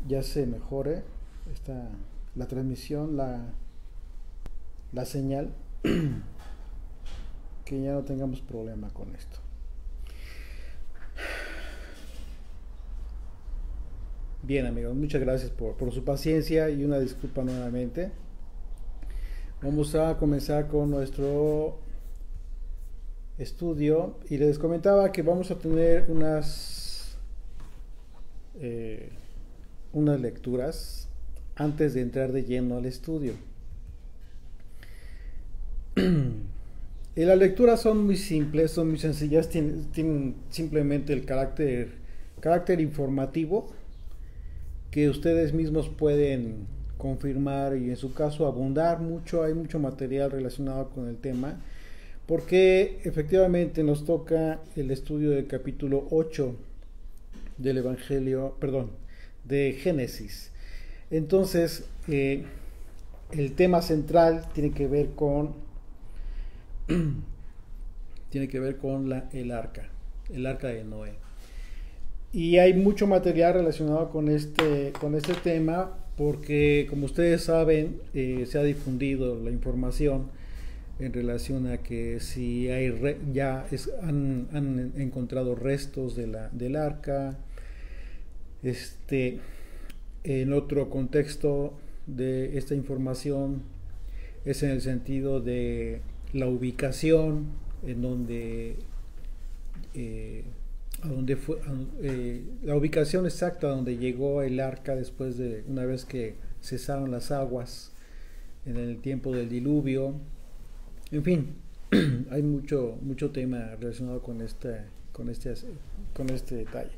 ya se mejore la transmisión, la señal, que ya no tengamos problema con esto. Bien, amigos, muchas gracias por su paciencia y una disculpa nuevamente. Vamos a comenzar con nuestro estudio y les comentaba que vamos a tener unas lecturas antes de entrar de lleno al estudio. Y las lecturas son muy simples, son muy sencillas, tienen simplemente el carácter informativo que ustedes mismos pueden confirmar y en su caso abundar mucho. Hay mucho material relacionado con el tema, porque efectivamente nos toca el estudio del capítulo 8 del Evangelio, perdón, de Génesis. Entonces, el tema central tiene que ver con el arca de Noé. Y hay mucho material relacionado con este tema, porque como ustedes saben, se ha difundido la información en relación a que si han encontrado restos del arca. En otro contexto de esta información es en el sentido de la ubicación en donde la ubicación exacta donde llegó el arca después de una vez que cesaron las aguas en el tiempo del diluvio. En fin, hay mucho tema relacionado con este detalle.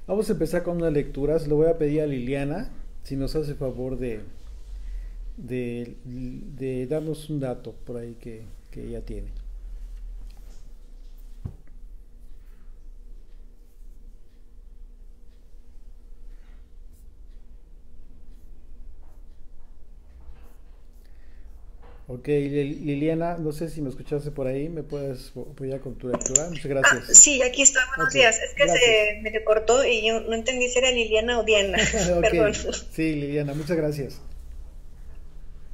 Vamos a empezar con unas lecturas. Le voy a pedir a Liliana si nos hace favor de darnos un dato por ahí que ella tiene. Ok, Liliana, no sé si me escuchaste por ahí, ¿me puedes apoyar con tu lectura? Muchas gracias. Sí, aquí está, buenos días. Es que gracias. Se me cortó y yo no entendí si era Liliana o Diana. Okay. Perdón. Sí, Liliana, muchas gracias.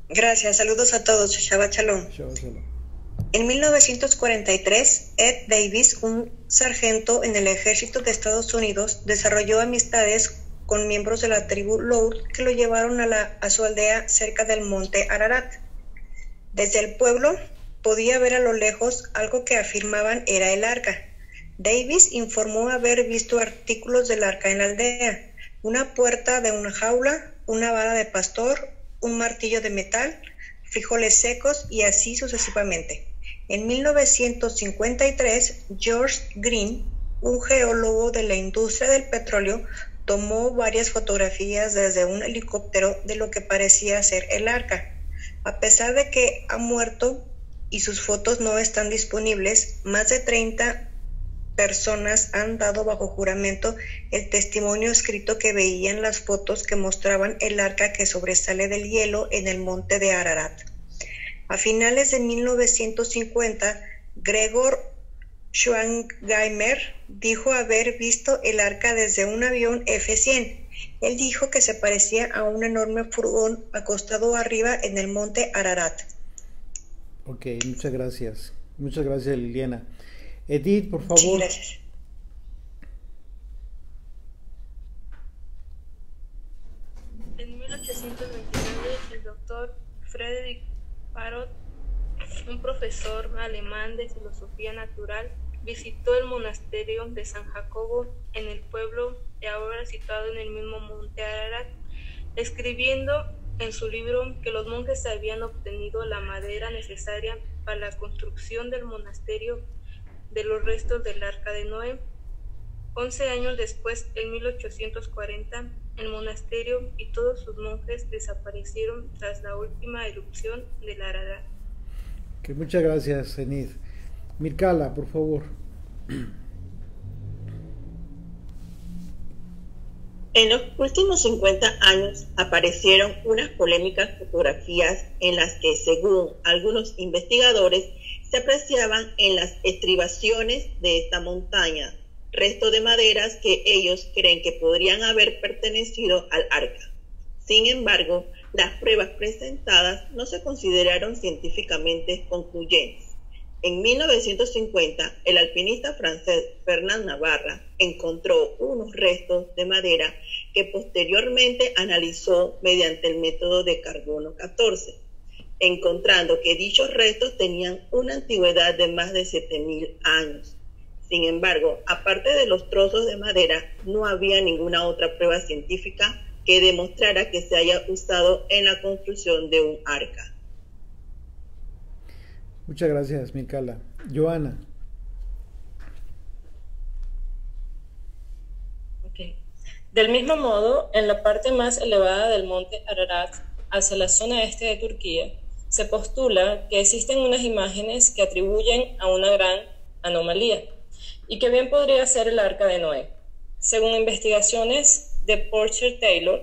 Gracias, saludos a todos. Shabbat Shalom. Shabbat Shalom. En 1943, Ed Davis, un sargento en el ejército de Estados Unidos, desarrolló amistades con miembros de la tribu Loud que lo llevaron a su aldea cerca del monte Ararat. Desde el pueblo podía ver a lo lejos algo que afirmaban era el arca. Davis informó haber visto artículos del arca en la aldea: una puerta de una jaula, una vara de pastor, un martillo de metal, frijoles secos y así sucesivamente. En 1953, George Green, un geólogo de la industria del petróleo, tomó varias fotografías desde un helicóptero de lo que parecía ser el arca. A pesar de que ha muerto y sus fotos no están disponibles, más de 30 personas han dado bajo juramento el testimonio escrito que veían las fotos que mostraban el arca que sobresale del hielo en el monte de Ararat. A finales de 1950, Gregor Schwangheimer dijo haber visto el arca desde un avión F-100. Él dijo que se parecía a un enorme furgón acostado arriba en el monte Ararat. Ok, muchas gracias. Muchas gracias, Liliana. Edith, por favor. Sí, gracias. En 1829, el doctor Friedrich Parrot, un profesor alemán de filosofía natural, visitó el monasterio de San Jacobo en el pueblo de ahora situado en el mismo monte Ararat, escribiendo en su libro que los monjes habían obtenido la madera necesaria para la construcción del monasterio de los restos del arca de Noé. 11 años después, en 1840, el monasterio y todos sus monjes desaparecieron tras la última erupción del Ararat. Okay, muchas gracias, Enid. Mircala, por favor. En los últimos 50 años aparecieron unas polémicas fotografías en las que, según algunos investigadores, se apreciaban en las estribaciones de esta montaña restos de maderas que ellos creen que podrían haber pertenecido al arca. Sin embargo, las pruebas presentadas no se consideraron científicamente concluyentes. En 1950, el alpinista francés Fernand Navarra encontró unos restos de madera que posteriormente analizó mediante el método de carbono 14, encontrando que dichos restos tenían una antigüedad de más de 7.000 años. Sin embargo, aparte de los trozos de madera, no había ninguna otra prueba científica que demostrara que se haya usado en la construcción de un arca. Muchas gracias, Micaela. Joana. Okay. Del mismo modo, en la parte más elevada del monte Ararat, hacia la zona este de Turquía, se postula que existen unas imágenes que atribuyen a una gran anomalía y que bien podría ser el Arca de Noé. Según investigaciones de Porcher Taylor,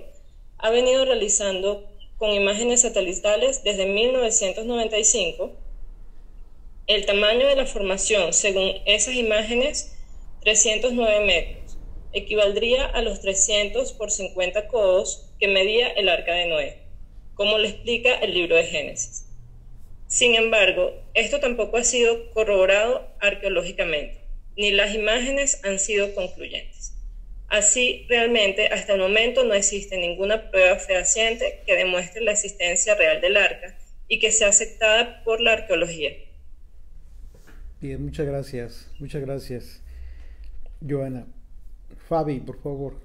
ha venido realizando con imágenes satelitales desde 1995. El tamaño de la formación, según esas imágenes, 309 metros, equivaldría a los 300 por 50 codos que medía el Arca de Noé, como lo explica el libro de Génesis. Sin embargo, esto tampoco ha sido corroborado arqueológicamente, ni las imágenes han sido concluyentes. Así, realmente, hasta el momento no existe ninguna prueba fehaciente que demuestre la existencia real del arca y que sea aceptada por la arqueología. Bien, muchas gracias, Joana. Fabi, por favor.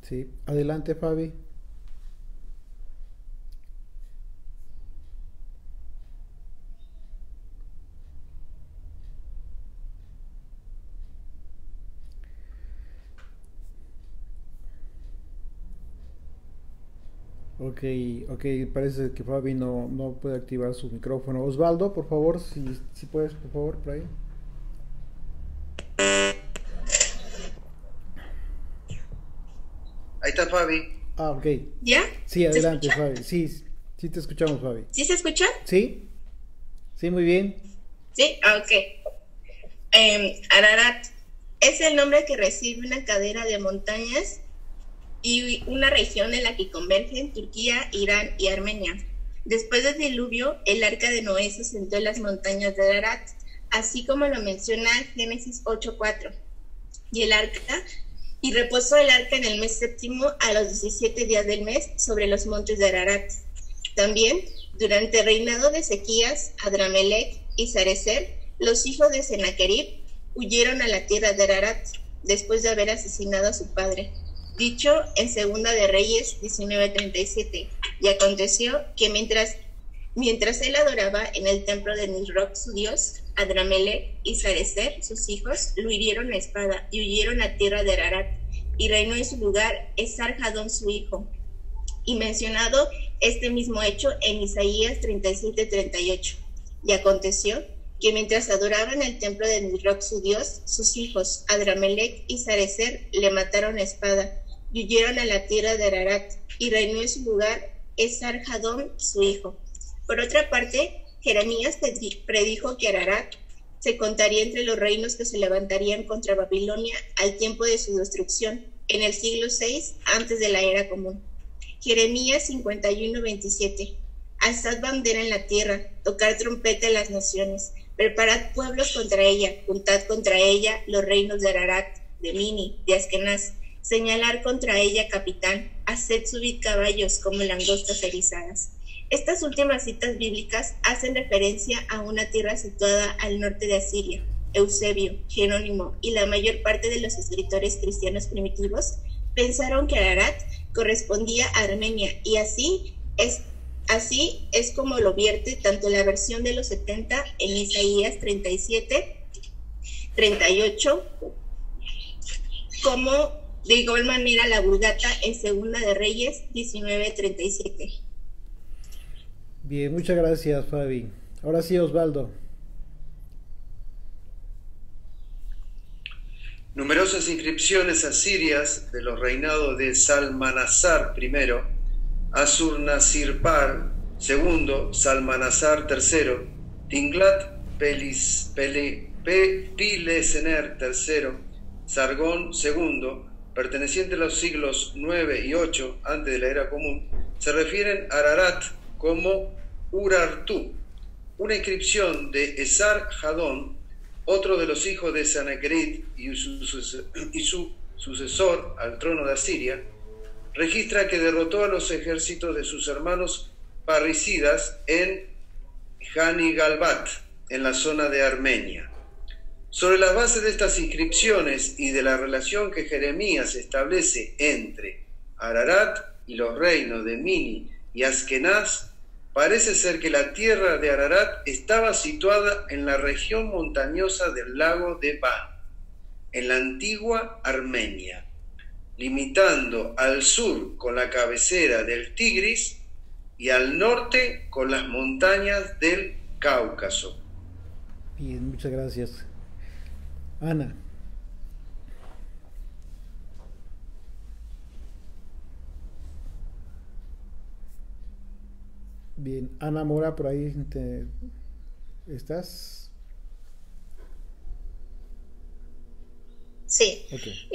Sí, adelante, Fabi. Ok, parece que Fabi no puede activar su micrófono. Osvaldo, por favor, si puedes, por favor, por ahí. Ahí está Fabi. Ah, ok. ¿Ya? Sí, adelante, Fabi. Sí, sí te escuchamos, Fabi. ¿Sí se escucha? Sí, sí, muy bien. Sí, ok. Ararat es el nombre que recibe una cadena de montañas y una región en la que convergen Turquía, Irán y Armenia. Después del diluvio, el arca de Noé se sentó en las montañas de Ararat, así como lo menciona Génesis 8:4. Y reposó el arca en el mes séptimo a los 17 días del mes sobre los montes de Ararat. También, durante el reinado de Ezequías, Adramelech y Sarecer, los hijos de Sennacherib huyeron a la tierra de Ararat después de haber asesinado a su padre. Dicho en Segunda de Reyes 19:37. Y aconteció que mientras él adoraba en el templo de Nisroch su dios, Adramelech y Sarecer, sus hijos, lo hirieron a espada y huyeron a tierra de Ararat, y reinó en su lugar Esarhadón su hijo. Y mencionado este mismo hecho en Isaías 37:38. Y aconteció que mientras adoraban el templo de Nisroch su dios, sus hijos, Adramelech y Sarecer, le mataron a espada y huyeron a la tierra de Ararat, y reinó en su lugar Esarhadón su hijo. Por otra parte, Jeremías predijo que Ararat se contaría entre los reinos que se levantarían contra Babilonia al tiempo de su destrucción, en el siglo VI antes de la era común. Jeremías 51:27. Alzad bandera en la tierra, tocar trompeta en las naciones, preparad pueblos contra ella, juntad contra ella los reinos de Ararat, de Mini, de Askenaz, señalar contra ella capitán, haced subir caballos como langostas erizadas. Estas últimas citas bíblicas hacen referencia a una tierra situada al norte de Asiria. Eusebio, Jerónimo y la mayor parte de los escritores cristianos primitivos pensaron que Ararat correspondía a Armenia, y así es como lo vierte tanto la versión de los 70 en Isaías 37:38 como de igual manera la Vulgata en Segunda de Reyes 19:37. Bien, muchas gracias, Fabi. Ahora sí, Osvaldo. Numerosas inscripciones asirias de los reinados de Salmanasar I, Asurnasirpal II, Salmanasar III, Tinglat-Pilesener III, Sargón II, perteneciente a los siglos IX y VIII antes de la era común, se refieren a Ararat como Urartu. Una inscripción de Esar Hadón, otro de los hijos de Sennacherib y su sucesor al trono de Asiria, registra que derrotó a los ejércitos de sus hermanos parricidas en Hanigalbat, en la zona de Armenia. Sobre las bases de estas inscripciones y de la relación que Jeremías establece entre Ararat y los reinos de Mini y Askenaz, parece ser que la tierra de Ararat estaba situada en la región montañosa del lago de Van, en la antigua Armenia, limitando al sur con la cabecera del Tigris y al norte con las montañas del Cáucaso. Bien, muchas gracias. Ana. Bien, Ana Mora, por ahí ¿estás? Sí. Okay.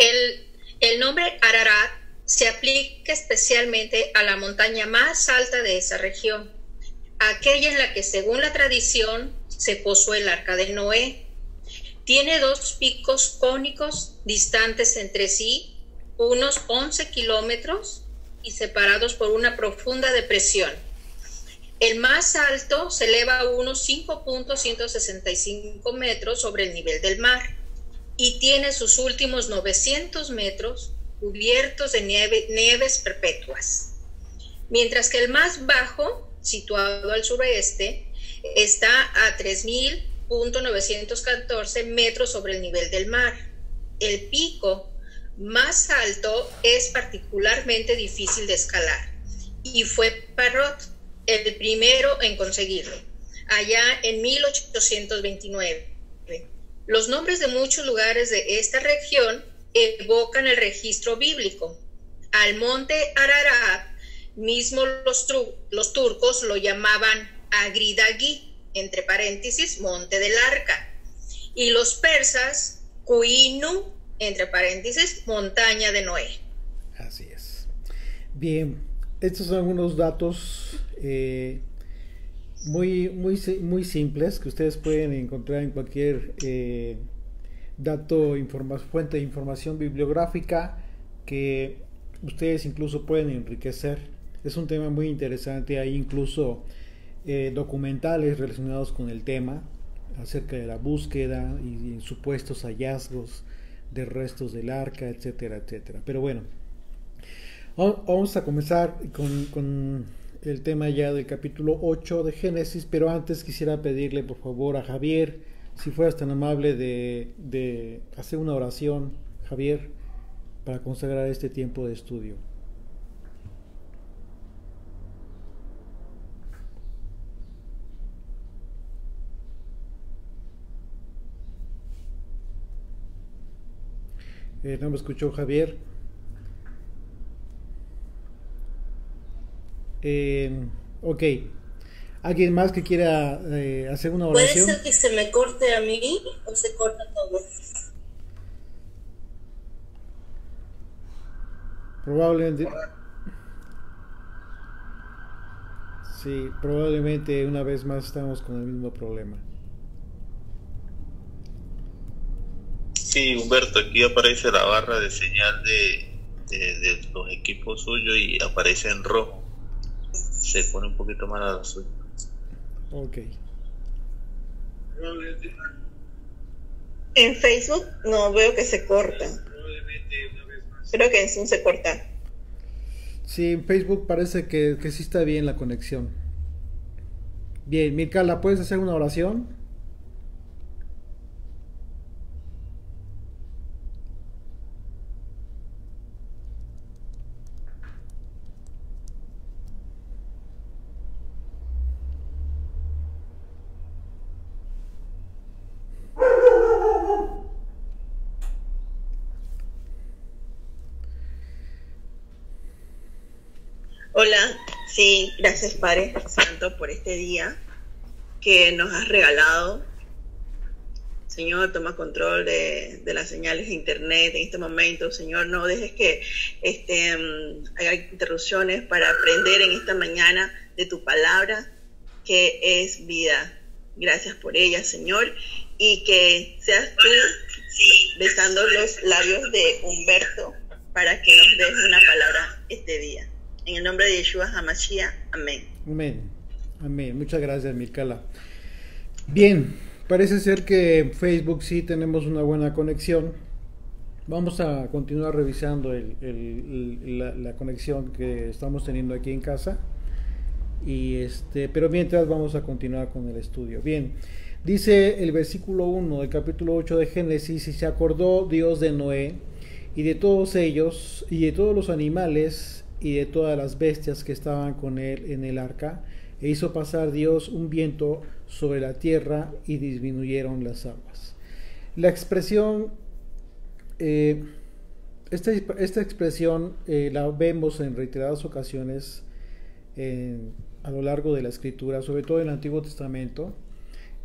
El nombre Ararat se aplica especialmente a la montaña más alta de esa región, aquella en la que, según la tradición, se posó el arca de Noé. Tiene 2 picos cónicos distantes entre sí, unos 11 kilómetros y separados por una profunda depresión. El más alto se eleva a unos 5.165 metros sobre el nivel del mar y tiene sus últimos 900 metros cubiertos de nieves perpetuas. Mientras que el más bajo, situado al suroeste, está a 3.914 metros sobre el nivel del mar. El pico más alto es particularmente difícil de escalar y fue Parrot el primero en conseguirlo, allá en 1829. Los nombres de muchos lugares de esta región evocan el registro bíblico. Al monte Ararat mismo los turcos lo llamaban Agridagi, entre paréntesis, monte del arca, y los persas Kuinu, entre paréntesis, montaña de Noé. Así es. Bien, estos son algunos datos muy simples que ustedes pueden encontrar en cualquier fuente de información bibliográfica que ustedes incluso pueden enriquecer. Es un tema muy interesante, hay incluso documentales relacionados con el tema acerca de la búsqueda y supuestos hallazgos de restos del arca, etcétera, etcétera. Pero bueno, vamos a comenzar con el tema ya del capítulo 8 de Génesis, pero antes quisiera pedirle por favor a Javier, si fueras tan amable de hacer una oración, Javier, para consagrar este tiempo de estudio. No me escuchó Javier. Ok. ¿Alguien más que quiera hacer una oración? ¿Puede ser que se me corte a mí o se corta todo? Probablemente. Sí, probablemente una vez más estamos con el mismo problema. Sí, Humberto, aquí aparece la barra de señal de los equipos suyos y aparece en rojo. Se pone un poquito más a la suya. Ok. En Facebook no veo que se corta. Creo que en Zoom se corta. Sí, en Facebook parece que sí está bien la conexión. Bien, Mircala, ¿puedes hacer una oración? Hola, sí, gracias Padre Santo por este día que nos has regalado. Señor, toma control de las señales de internet en este momento. Señor, no dejes que haya interrupciones para aprender en esta mañana de tu palabra, que es vida. Gracias por ella, Señor, y que seas tú besando los labios de Humberto para que nos des una palabra este día. En el nombre de Yeshua HaMashiach, amén. Amén. Amén. Muchas gracias, Mircala. Bien, parece ser que en Facebook sí tenemos una buena conexión. Vamos a continuar revisando la conexión que estamos teniendo aquí en casa. Pero mientras vamos a continuar con el estudio. Bien, dice el versículo 1 del capítulo 8 de Génesis: y se acordó Dios de Noé y de todos ellos y de todos los animales y de todas las bestias que estaban con él en el arca, e hizo pasar Dios un viento sobre la tierra y disminuyeron las aguas. La expresión, esta expresión la vemos en reiteradas ocasiones a lo largo de la Escritura, sobre todo en el Antiguo Testamento,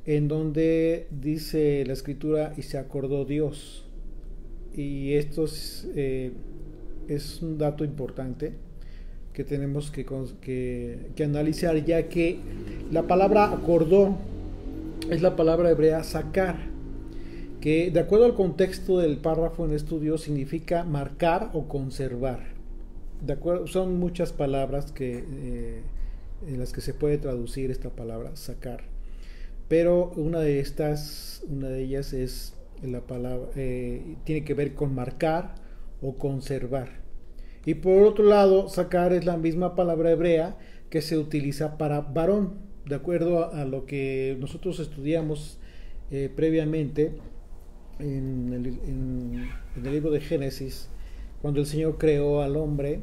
en donde dice la Escritura: y se acordó Dios. Y esto es un dato importante que tenemos que analizar, ya que la palabra acordó es la palabra hebrea sacar, que de acuerdo al contexto del párrafo en estudio significa marcar o conservar. De acuerdo, son muchas palabras en las que se puede traducir esta palabra sacar, pero una de ellas es la palabra, tiene que ver con marcar o conservar. Y por otro lado, sacar es la misma palabra hebrea que se utiliza para varón, de acuerdo a lo que nosotros estudiamos previamente en el libro de Génesis. Cuando el Señor creó al hombre,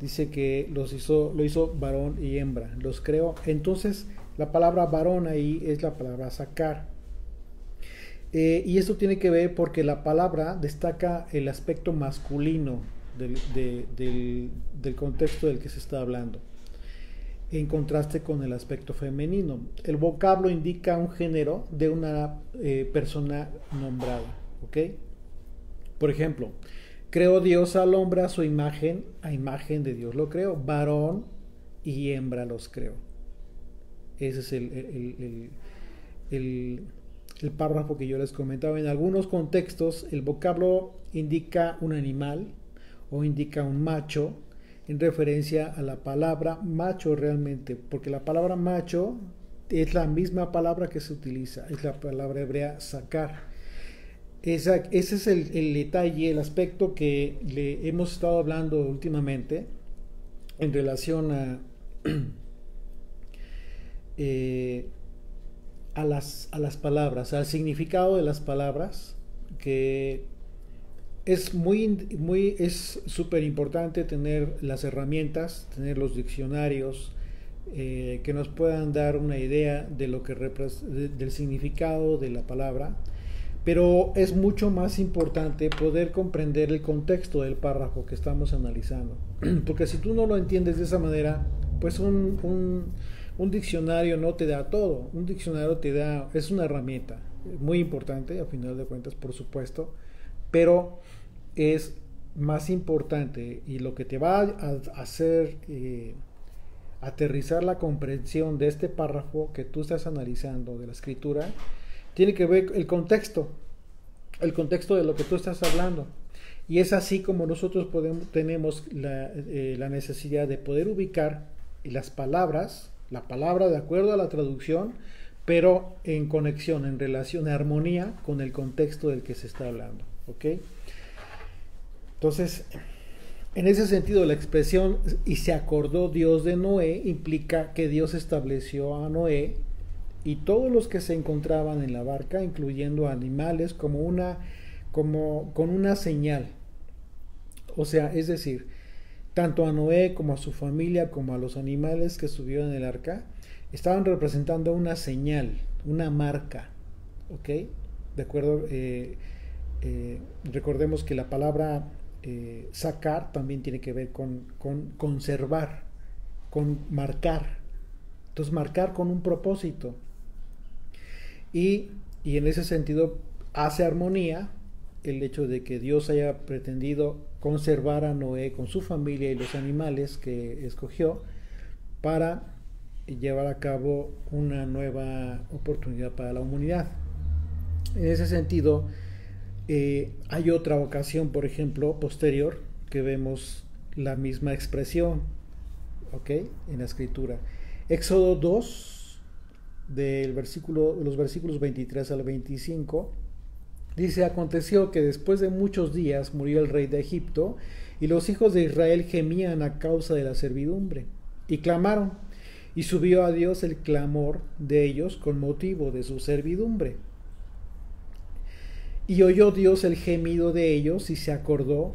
dice que lo hizo varón y hembra, los creó. Entonces la palabra varón ahí es la palabra sacar. Y esto tiene que ver porque la palabra destaca el aspecto masculino del contexto del que se está hablando, en contraste con el aspecto femenino. El vocablo indica un género de una persona nombrada, ¿ok? Por ejemplo, creó Dios al hombre a su imagen, a imagen de Dios lo creó, varón y hembra los creó. Ese es el párrafo que yo les comentaba. En algunos contextos el vocablo indica un animal o indica un macho, en referencia a la palabra macho realmente, porque la palabra macho es la misma palabra que se utiliza, es la palabra hebrea sacar. Ese es el detalle, el aspecto que le hemos estado hablando últimamente en relación a las palabras, al significado de las palabras, que es súper importante tener las herramientas, tener los diccionarios que nos puedan dar una idea de lo que del significado de la palabra, pero es mucho más importante poder comprender el contexto del párrafo que estamos analizando, porque si tú no lo entiendes de esa manera, pues un diccionario no te da todo. Un diccionario es una herramienta muy importante, a final de cuentas, por supuesto, pero es más importante, y lo que te va a hacer aterrizar la comprensión de este párrafo que tú estás analizando de la Escritura, tiene que ver el contexto de lo que tú estás hablando. Y es así como nosotros tenemos la necesidad de poder ubicar las palabras, la palabra de acuerdo a la traducción, pero en conexión, en relación, en armonía con el contexto del que se está hablando, ¿ok? Entonces, en ese sentido, la expresión "y se acordó Dios de Noé" implica que Dios estableció a Noé y todos los que se encontraban en la barca, incluyendo animales, con una señal. O sea, es decir, tanto a Noé como a su familia, como a los animales que subieron en el arca, estaban representando una señal, una marca, ¿ok? De acuerdo, recordemos que la palabra sacar también tiene que ver con conservar. con marcar. Entonces marcar con un propósito. Y en ese sentido hace armonía el hecho de que Dios haya pretendido conservar a Noé con su familia y los animales que escogió para llevar a cabo una nueva oportunidad para la humanidad. En ese sentido, hay otra ocasión, por ejemplo, posterior, que vemos la misma expresión, ¿ok? En la escritura. Éxodo 2, los versículos 23 al 25, dice: aconteció que después de muchos días murió el rey de Egipto, y los hijos de Israel gemían a causa de la servidumbre, y clamaron, y subió a Dios el clamor de ellos con motivo de su servidumbre. Y oyó Dios el gemido de ellos, y se acordó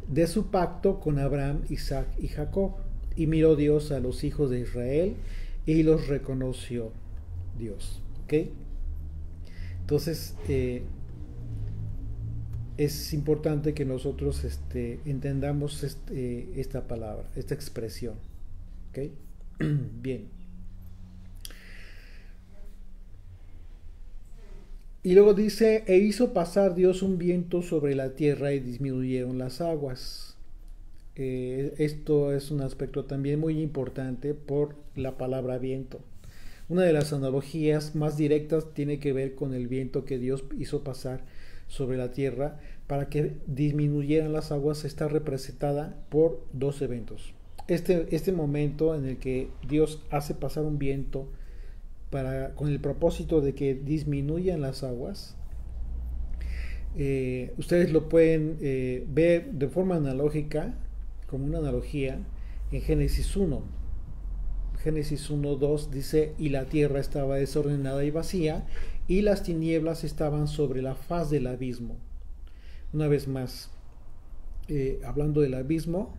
de su pacto con Abraham, Isaac y Jacob. Y miró Dios a los hijos de Israel, y los reconoció Dios. ¿Ok? Entonces, es importante que nosotros entendamos esta palabra, esta expresión. ¿Ok? Bien. Y luego dice: e hizo pasar Dios un viento sobre la tierra y disminuyeron las aguas. Esto es un aspecto también muy importante por la palabra viento. Una de las analogías más directas tiene que ver con el viento que Dios hizo pasar sobre la tierra para que disminuyeran las aguas. Está representada por dos eventos. Este momento en el que Dios hace pasar un viento con el propósito de que disminuyan las aguas, ustedes lo pueden ver de forma analógica, como una analogía, en Génesis 1. Génesis 1:2 dice: y la tierra estaba desordenada y vacía, y las tinieblas estaban sobre la faz del abismo. Una vez más, hablando del abismo,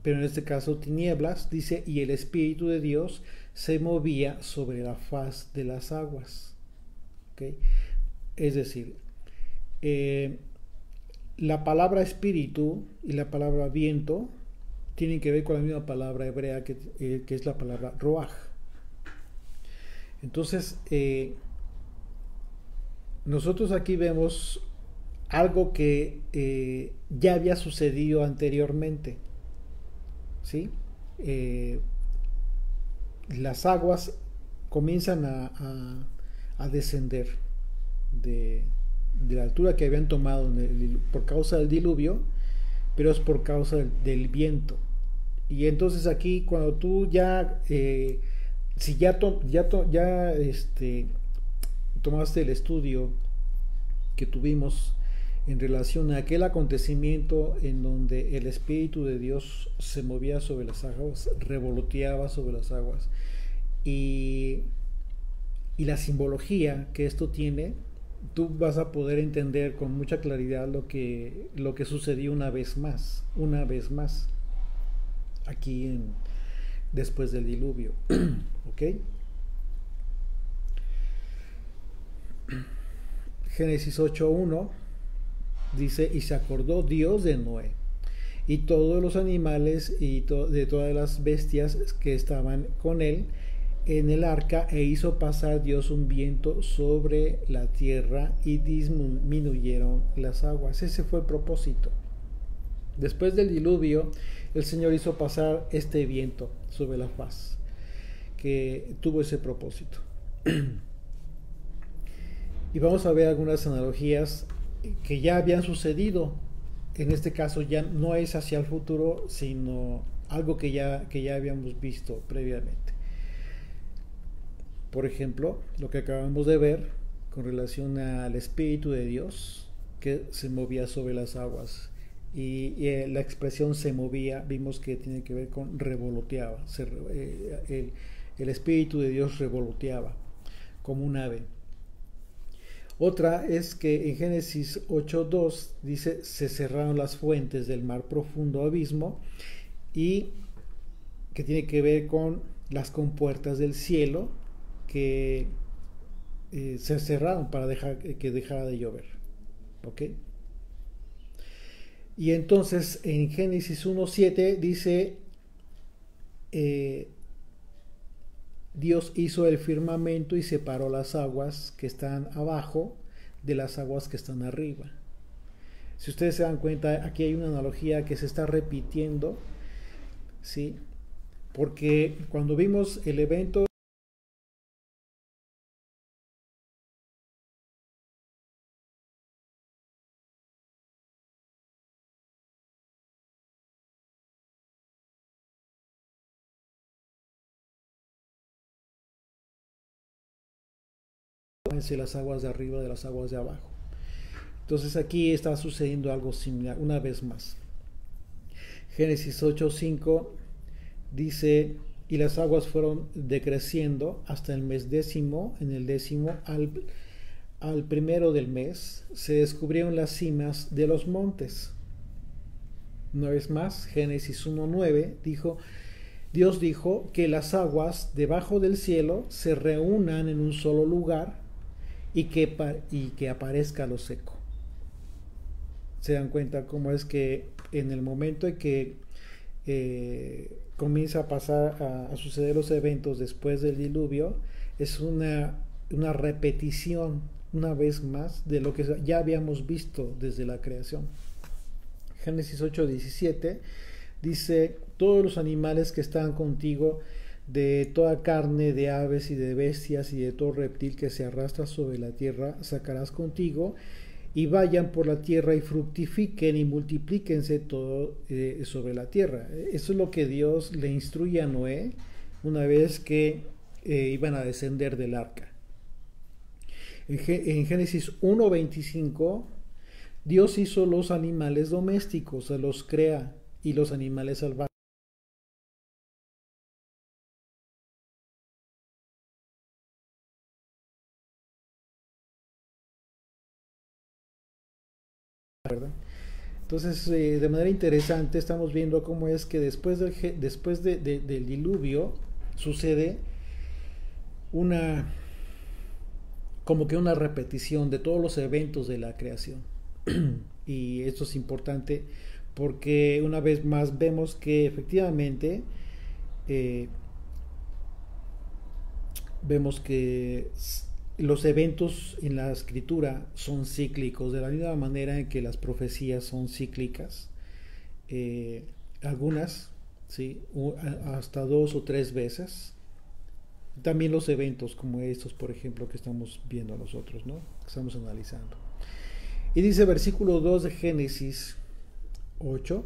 pero en este caso tinieblas, dice: y el Espíritu de Dios se movía sobre la faz de las aguas. ¿Okay? Es decir, la palabra espíritu y la palabra viento tienen que ver con la misma palabra hebrea que es la palabra roaj. Entonces, nosotros aquí vemos algo que ya había sucedido anteriormente. ¿Sí? Las aguas comienzan a descender de la altura que habían tomado por causa del diluvio, pero es por causa del viento. Y entonces aquí, cuando tú si ya tomaste el estudio que tuvimos en relación a aquel acontecimiento en donde el Espíritu de Dios se movía sobre las aguas, revoloteaba sobre las aguas, y la simbología que esto tiene, tú vas a poder entender con mucha claridad lo que sucedió una vez más aquí después del diluvio. ¿Ok? Génesis 8:1 dice: y se acordó Dios de Noé y todos los animales y de todas las bestias que estaban con él en el arca, e hizo pasar Dios un viento sobre la tierra y disminuyeron las aguas. Ese fue el propósito. Después del diluvio, el Señor hizo pasar este viento sobre la faz, que tuvo ese propósito. Y vamos a ver algunas analogías que ya habían sucedido. En este caso ya no es hacia el futuro, sino algo que ya habíamos visto previamente. Por ejemplo, lo que acabamos de ver con relación al Espíritu de Dios que se movía sobre las aguas. Y la expresión se movía, vimos que tiene que ver con revoloteaba. El Espíritu de Dios revoloteaba como un ave. Otra es que en Génesis 8:2 dice: se cerraron las fuentes del mar profundo abismo, y que tiene que ver con las compuertas del cielo que se cerraron para que dejara de llover. ¿Ok? Y entonces en Génesis 1:7 dice: Dios hizo el firmamento y separó las aguas que están abajo de las aguas que están arriba. Si ustedes se dan cuenta, aquí hay una analogía que se está repitiendo, ¿sí? Porque cuando vimos el evento las aguas de arriba de las aguas de abajo. Entonces aquí está sucediendo algo similar una vez más. Génesis 8:5 dice: y las aguas fueron decreciendo hasta el mes décimo. En el décimo, al primero del mes, se descubrieron las cimas de los montes. Una vez más, Génesis 1:9 Dios dijo que las aguas debajo del cielo se reúnan en un solo lugar y que aparezca lo seco. Se dan cuenta cómo es que en el momento en que comienza a pasar a suceder los eventos después del diluvio, es una repetición una vez más de lo que ya habíamos visto desde la creación. Génesis 8:17 dice: todos los animales que están contigo, de toda carne, de aves y de bestias y de todo reptil que se arrastra sobre la tierra, sacarás contigo, y vayan por la tierra y fructifiquen y multiplíquense todo sobre la tierra. Eso es lo que Dios le instruye a Noé una vez que iban a descender del arca. En Génesis 1:25, Dios hizo los animales domésticos, se los crea, y los animales salvajes. ¿Verdad? Entonces, de manera interesante, estamos viendo cómo es que después del diluvio sucede como que una repetición de todos los eventos de la creación. Y esto es importante porque una vez más vemos que efectivamente vemos que los eventos en la escritura son cíclicos, de la misma manera en que las profecías son cíclicas, algunas, ¿sí? Hasta 2 o 3 veces. También los eventos como estos, por ejemplo, que estamos viendo nosotros, ¿no? Que estamos analizando. Y dice versículo 2 de Génesis 8: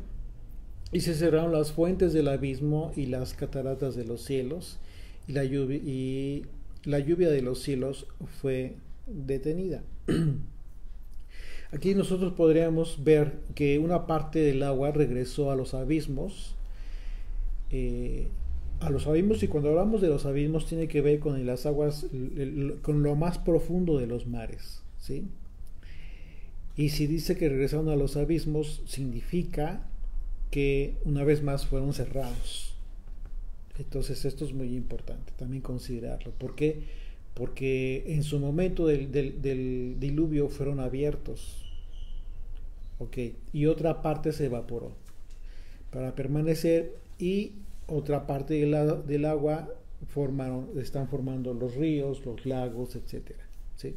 y se cerraron las fuentes del abismo y las cataratas de los cielos, y la lluvia de los cielos fue detenida. Aquí nosotros podríamos ver que una parte del agua regresó a los abismos. Y cuando hablamos de los abismos tiene que ver con las aguas, con lo más profundo de los mares, ¿sí? Y si dice que regresaron a los abismos, significa que una vez más fueron cerrados. Entonces esto es muy importante también considerarlo. ¿Por qué? Porque en su momento del diluvio fueron abiertos, ¿ok? Y otra parte se evaporó para permanecer, y otra parte del agua están formando los ríos, los lagos, etcétera, ¿sí?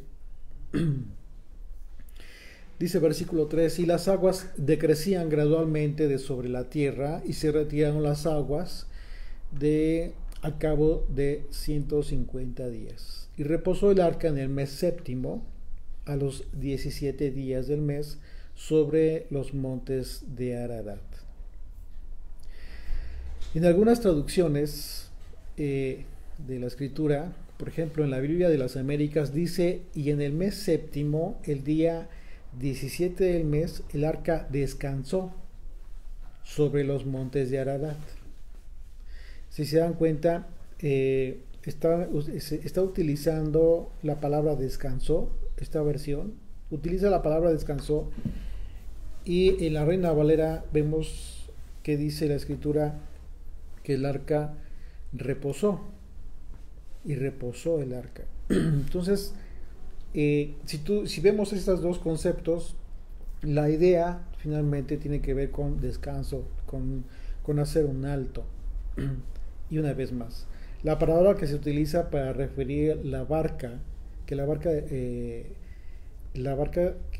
Dice versículo 3: y las aguas decrecían gradualmente de sobre la tierra, y se retiraron las aguas al cabo de 150 días. Y reposó el arca en el mes séptimo, a los 17 días del mes, sobre los montes de Ararat. En algunas traducciones de la escritura, por ejemplo en la Biblia de las Américas, dice: y en el mes séptimo, el día 17 del mes, el arca descansó sobre los montes de Ararat. Si se dan cuenta, está utilizando la palabra descansó. Esta versión utiliza la palabra descansó, y en la Reina Valera vemos que dice la escritura que el arca reposó, y reposó el arca. Entonces, si vemos estos dos conceptos, la idea finalmente tiene que ver con descanso, con hacer un alto. Y una vez más, la palabra que se utiliza para referir la barca, que la barca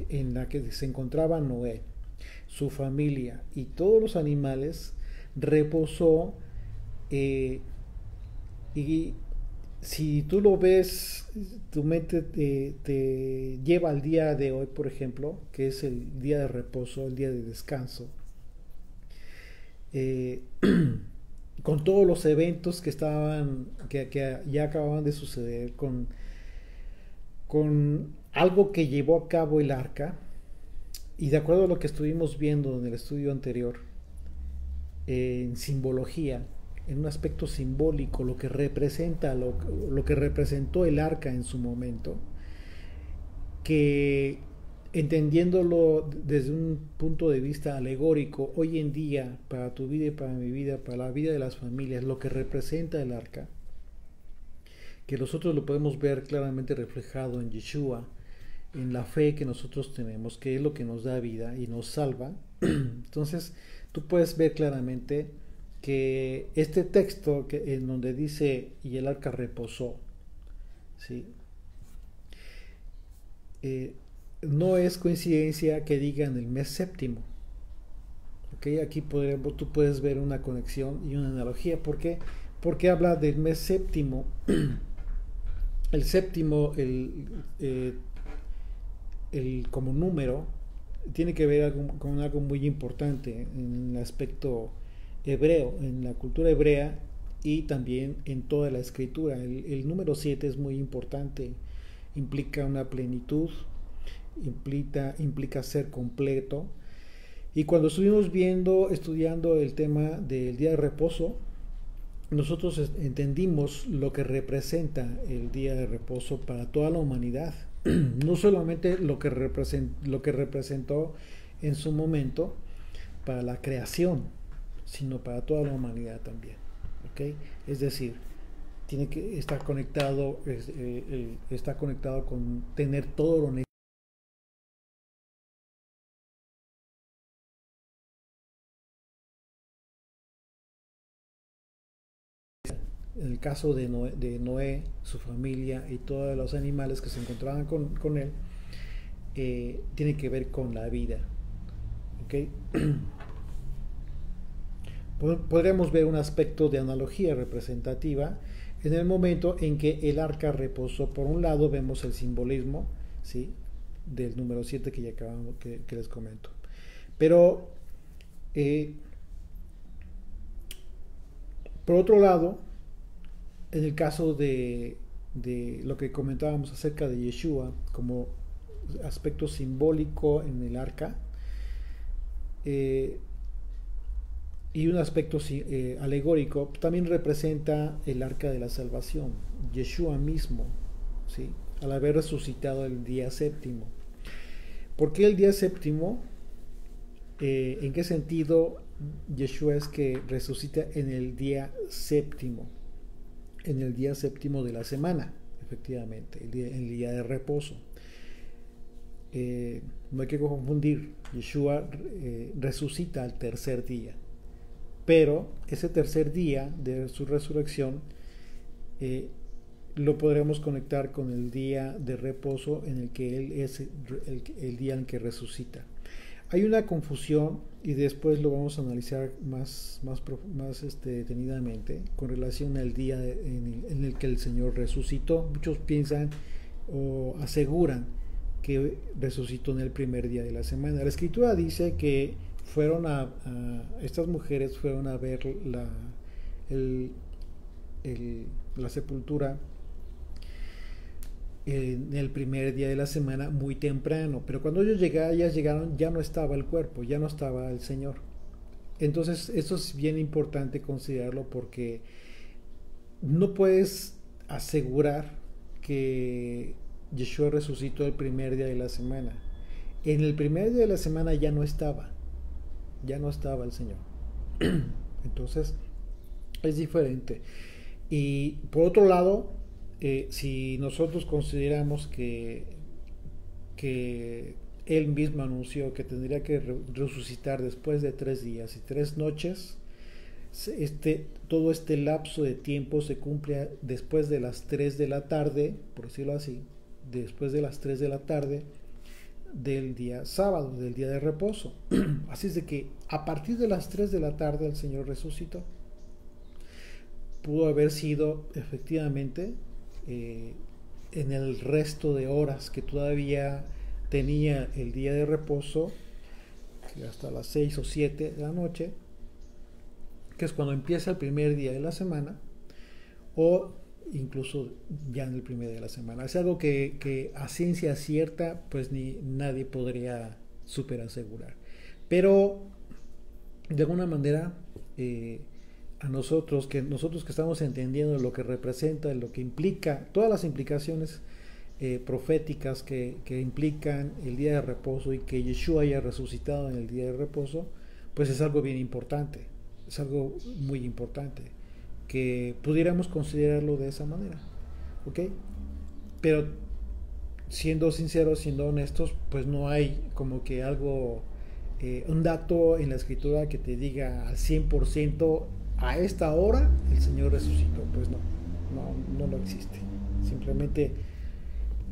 en la que se encontraba Noé, su familia y todos los animales, reposó. Y si tú lo ves, tu mente te lleva al día de hoy, por ejemplo, que es el día de reposo, el día de descanso, eh, con todos los eventos que ya acababan de suceder, con algo que llevó a cabo el arca, y de acuerdo a lo que estuvimos viendo en el estudio anterior, en simbología, en un aspecto simbólico, lo que representa, lo que representó el arca en su momento, que entendiéndolo desde un punto de vista alegórico, hoy en día, para tu vida y para mi vida, para la vida de las familias, lo que representa el arca, que nosotros lo podemos ver claramente reflejado en Yeshua, en la fe que nosotros tenemos, que es lo que nos da vida y nos salva. Entonces, tú puedes ver claramente que este texto en donde dice y el arca reposó, ¿sí? No es coincidencia que diga en el mes séptimo, ¿okay? Aquí tú puedes ver una conexión y una analogía. ¿Por qué? Porque habla del mes séptimo. El séptimo, como número, tiene que ver con algo muy importante en el aspecto hebreo, en la cultura hebrea y también en toda la escritura. El número 7 es muy importante, implica una plenitud, implica ser completo. Y cuando estuvimos estudiando el tema del día de reposo, nosotros entendimos lo que representa el día de reposo para toda la humanidad. No solamente lo que representó en su momento para la creación, sino para toda la humanidad también, ¿okay? Es decir, tiene que estar conectado, está conectado con tener todo lo necesario. En el caso de Noé, su familia y todos los animales que se encontraban con él, tiene que ver con la vida, ¿okay? Podríamos ver un aspecto de analogía representativa en el momento en que el arca reposó. Por un lado vemos el simbolismo, ¿sí?, del número 7 que ya acabamos, que les comento. Pero por otro lado, en el caso de lo que comentábamos acerca de Yeshua como aspecto simbólico en el arca, y un aspecto alegórico, también representa el arca de la salvación, Yeshua mismo, ¿sí?, al haber resucitado el día séptimo. ¿Por qué el día séptimo? ¿En qué sentido Yeshua es que resucita en el día séptimo? En el día séptimo de la semana, efectivamente, el día de reposo. No hay que confundir, Yeshua resucita al tercer día, pero ese tercer día de su resurrección lo podremos conectar con el día de reposo en el que Él es el día en que resucita. Hay una confusión, y después lo vamos a analizar más detenidamente, con relación al día en el que el Señor resucitó. Muchos piensan o aseguran que resucitó en el primer día de la semana. La Escritura dice que estas mujeres fueron a ver la sepultura en el primer día de la semana muy temprano, pero cuando ellas llegaron, ya no estaba el cuerpo, ya no estaba el Señor. Entonces esto es bien importante considerarlo, porque no puedes asegurar que Yeshua resucitó el primer día de la semana. En el primer día de la semana ya no estaba el Señor. Entonces es diferente. Y por otro lado, si nosotros consideramos que Él mismo anunció que tendría que resucitar después de 3 días y 3 noches, todo este lapso de tiempo se cumple después de las 3 de la tarde, por decirlo así, después de las 3 de la tarde del día sábado, del día de reposo. Así es de que a partir de las 3 de la tarde el Señor resucitó. Pudo haber sido efectivamente en el resto de horas que todavía tenía el día de reposo, que hasta las 6 o 7 de la noche, que es cuando empieza el primer día de la semana, o incluso ya en el primer día de la semana. Es algo que a ciencia cierta pues nadie podría super asegurar, pero de alguna manera a nosotros que estamos entendiendo lo que representa, lo que implica, todas las implicaciones proféticas que implican el día de reposo y que Yeshua haya resucitado en el día de reposo, pues es algo bien importante, es algo muy importante, que pudiéramos considerarlo de esa manera, ¿ok? Pero siendo sinceros, siendo honestos, pues no hay como que algo, un dato en la escritura que te diga al 100% a esta hora el Señor resucitó. Pues no lo existe. Simplemente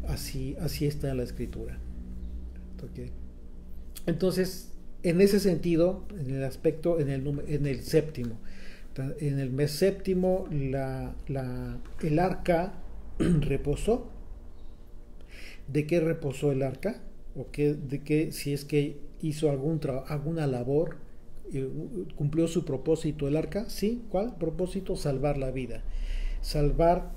así está en la escritura. ¿Okay? Entonces, en ese sentido, en el aspecto, en el séptimo, en el mes séptimo, el arca reposó. ¿De qué reposó el arca? ¿O si es que hizo alguna labor? ¿Cumplió su propósito el arca? Sí. ¿Cuál propósito? Salvar la vida. Salvar,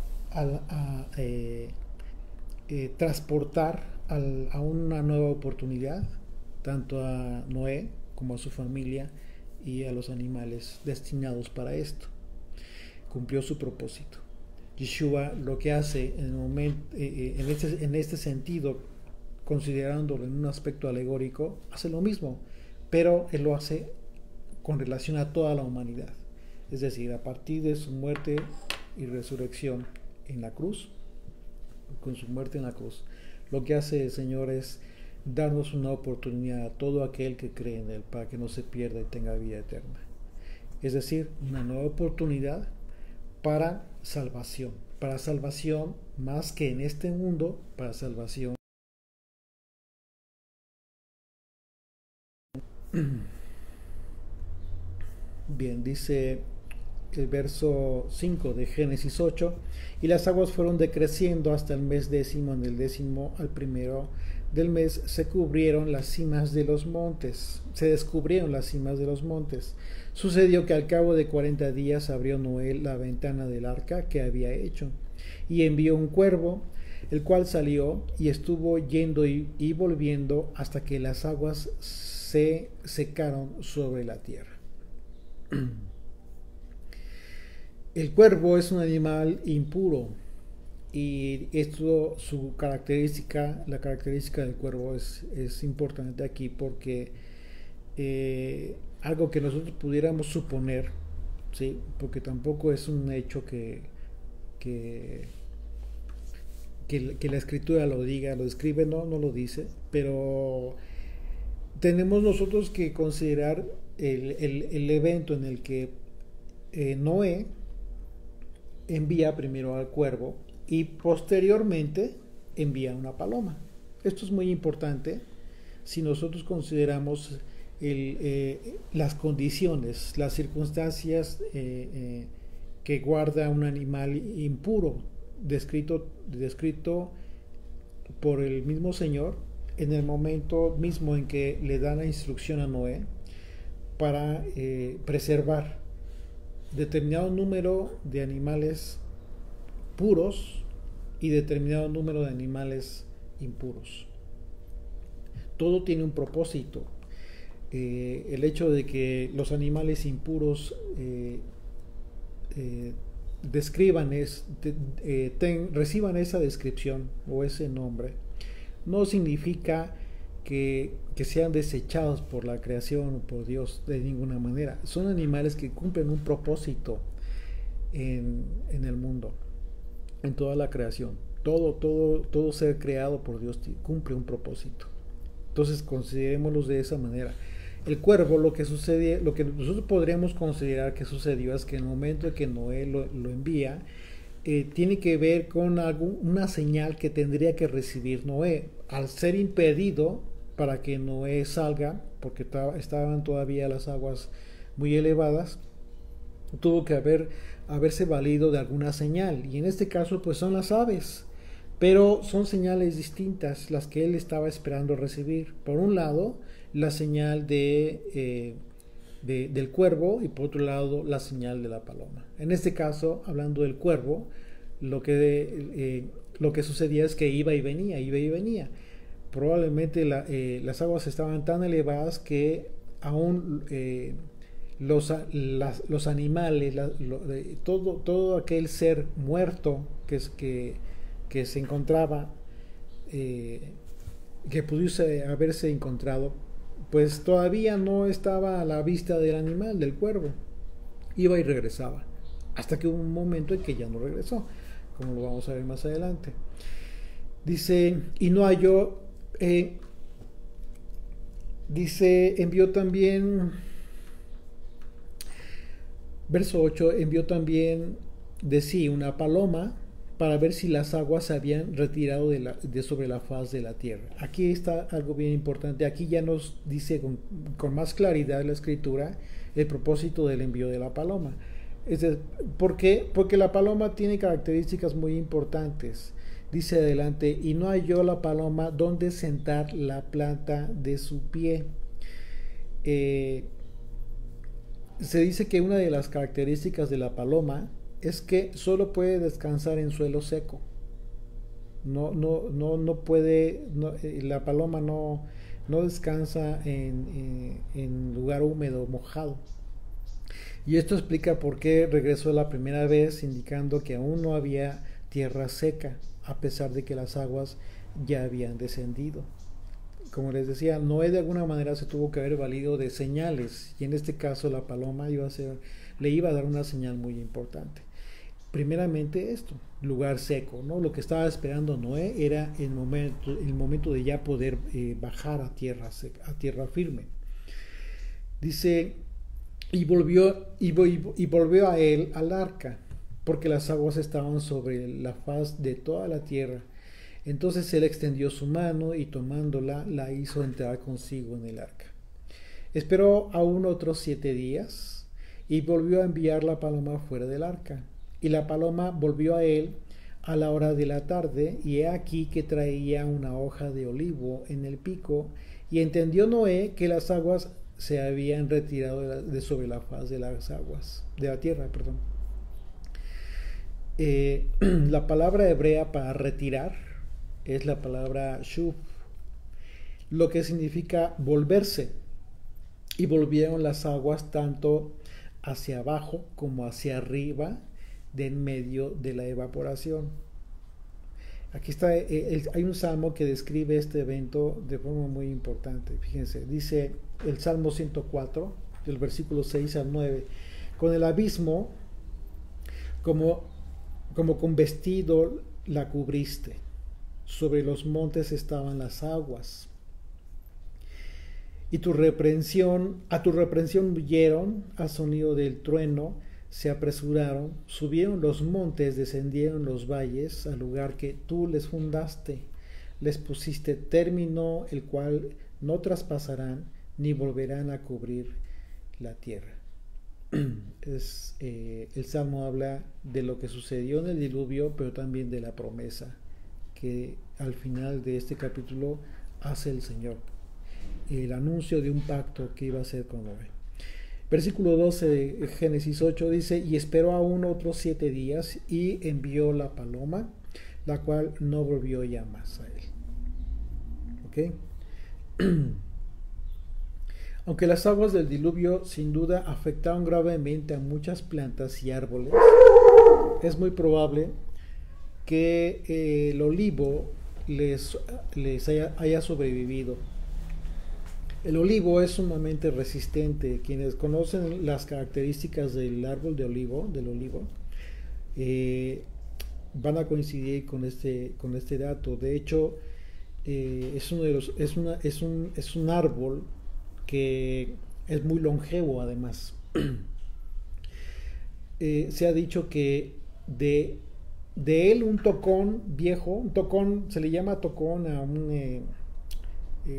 transportar a una nueva oportunidad, tanto a Noé como a su familia y a los animales destinados para esto. Cumplió su propósito. Yeshua lo que hace en el momento, en este sentido, considerándolo en un aspecto alegórico, hace lo mismo, pero él lo hace con relación a toda la humanidad. Es decir, a partir de su muerte y resurrección en la cruz, con su muerte en la cruz, lo que hace el Señor es darnos una oportunidad a todo aquel que cree en Él para que no se pierda y tenga vida eterna. Es decir, una nueva oportunidad para salvación más que en este mundo, para salvación. Bien, dice el verso 5 de Génesis 8: y las aguas fueron decreciendo hasta el mes décimo. En el décimo al primero del mes se descubrieron las cimas de los montes. Sucedió que al cabo de 40 días abrió Noé la ventana del arca que había hecho, y envió un cuervo, el cual salió y estuvo yendo y volviendo hasta que las aguas se secaron sobre la tierra. El cuervo es un animal impuro, y esto, la característica del cuervo es importante aquí, porque algo que nosotros pudiéramos suponer, ¿sí? Porque tampoco es un hecho que la escritura lo diga, lo escribe, no lo dice, pero tenemos nosotros que considerar el evento en el que Noé envía primero al cuervo y posteriormente envía una paloma. Esto es muy importante si nosotros consideramos las condiciones, las circunstancias que guarda un animal impuro, descrito por el mismo Señor en el momento mismo en que le da la instrucción a Noé para preservar determinado número de animales puros y determinado número de animales impuros. Todo tiene un propósito. El hecho de que los animales impuros reciban esa descripción o ese nombre, no significa que sean desechados por la creación o por Dios de ninguna manera. Son animales que cumplen un propósito en el mundo, en toda la creación. Todo ser creado por Dios cumple un propósito. Entonces considerémoslos de esa manera. el cuervo, lo que sucede, lo que nosotros podríamos considerar que sucedió es que en el momento en que Noé lo envía, tiene que ver con una señal que tendría que recibir Noé. Al ser impedido para que Noé salga, porque estaban todavía las aguas muy elevadas, tuvo que haberse valido de alguna señal, y en este caso pues son las aves, pero son señales distintas las que él estaba esperando recibir. Por un lado, la señal del cuervo, y por otro lado la señal de la paloma. En este caso, hablando del cuervo, lo que sucedía es que iba y venía. Probablemente las aguas estaban tan elevadas que aún los animales, todo aquel ser muerto que se encontraba, que pudiese haberse encontrado, pues todavía no estaba a la vista del animal, del cuervo. Iba y regresaba, hasta que hubo un momento en que ya no regresó, como lo vamos a ver más adelante. Dice, y no halló, envió también, verso 8, envió también de sí una paloma para ver si las aguas se habían retirado de sobre la faz de la tierra. Aquí está algo bien importante. Aquí ya nos dice con más claridad la escritura el propósito del envío de la paloma. ¿Por qué? Porque la paloma tiene características muy importantes. Dice adelante, y no halló la paloma donde sentar la planta de su pie. Se dice que una de las características de la paloma es que solo puede descansar en suelo seco. No puede, la paloma no descansa en lugar húmedo, mojado. Y esto explica por qué regresó la primera vez, indicando que aún no había tierra seca, a pesar de que las aguas ya habían descendido. Como les decía, Noé de alguna manera se tuvo que haber valido de señales, y en este caso la paloma le iba a dar una señal muy importante. Primeramente esto, lugar seco, ¿no? Lo que estaba esperando Noé era el momento de ya poder bajar a tierra seca, a tierra firme. Dice, y volvió a él al arca, porque las aguas estaban sobre la faz de toda la tierra. Entonces él extendió su mano y tomándola la hizo entrar consigo en el arca. Esperó aún otros 7 días y volvió a enviar la paloma fuera del arca. Y la paloma volvió a él a la hora de la tarde, y he aquí que traía una hoja de olivo en el pico, y entendió Noé que las aguas se habían retirado de sobre la faz de las aguas, de la tierra, perdón. La palabra hebrea para retirar es la palabra shuv, lo que significa volverse, y volvieron las aguas tanto hacia abajo como hacia arriba de en medio de la evaporación. Aquí está, hay un salmo que describe este evento de forma muy importante. Fíjense, dice el Salmo 104, del versículo 6 al 9, con el abismo como con vestido la cubriste, sobre los montes estaban las aguas, y a tu reprensión huyeron, al sonido del trueno se apresuraron, subieron los montes, descendieron los valles, al lugar que tú les fundaste, les pusiste término, el cual no traspasarán, ni volverán a cubrir la tierra. El Salmo habla de lo que sucedió en el diluvio, pero también de la promesa que al final de este capítulo hace el Señor, el anuncio de un pacto que iba a hacer con Noé. Versículo 12 de Génesis 8 dice, y esperó aún otros 7 días y envió la paloma, la cual no volvió ya más a él. ¿Ok? Aunque las aguas del diluvio sin duda afectaron gravemente a muchas plantas y árboles, es muy probable que el olivo les haya sobrevivido. El olivo es sumamente resistente. Quienes conocen las características del árbol del olivo, van a coincidir con este dato. De hecho, es un árbol que es muy longevo además. Se ha dicho que de él un tocón viejo, un tocón, se le llama tocón a un...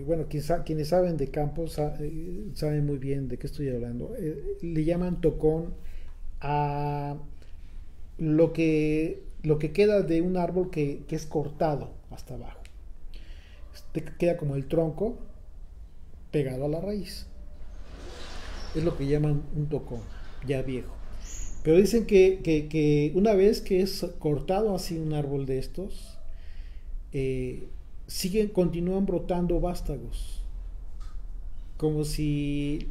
bueno, quienes saben de campo saben muy bien de qué estoy hablando. Le llaman tocón a lo que queda de un árbol que es cortado hasta abajo. Queda como el tronco pegado a la raíz. Es lo que llaman un tocón ya viejo. Pero dicen que una vez que es cortado así un árbol de estos, continúan brotando vástagos, como si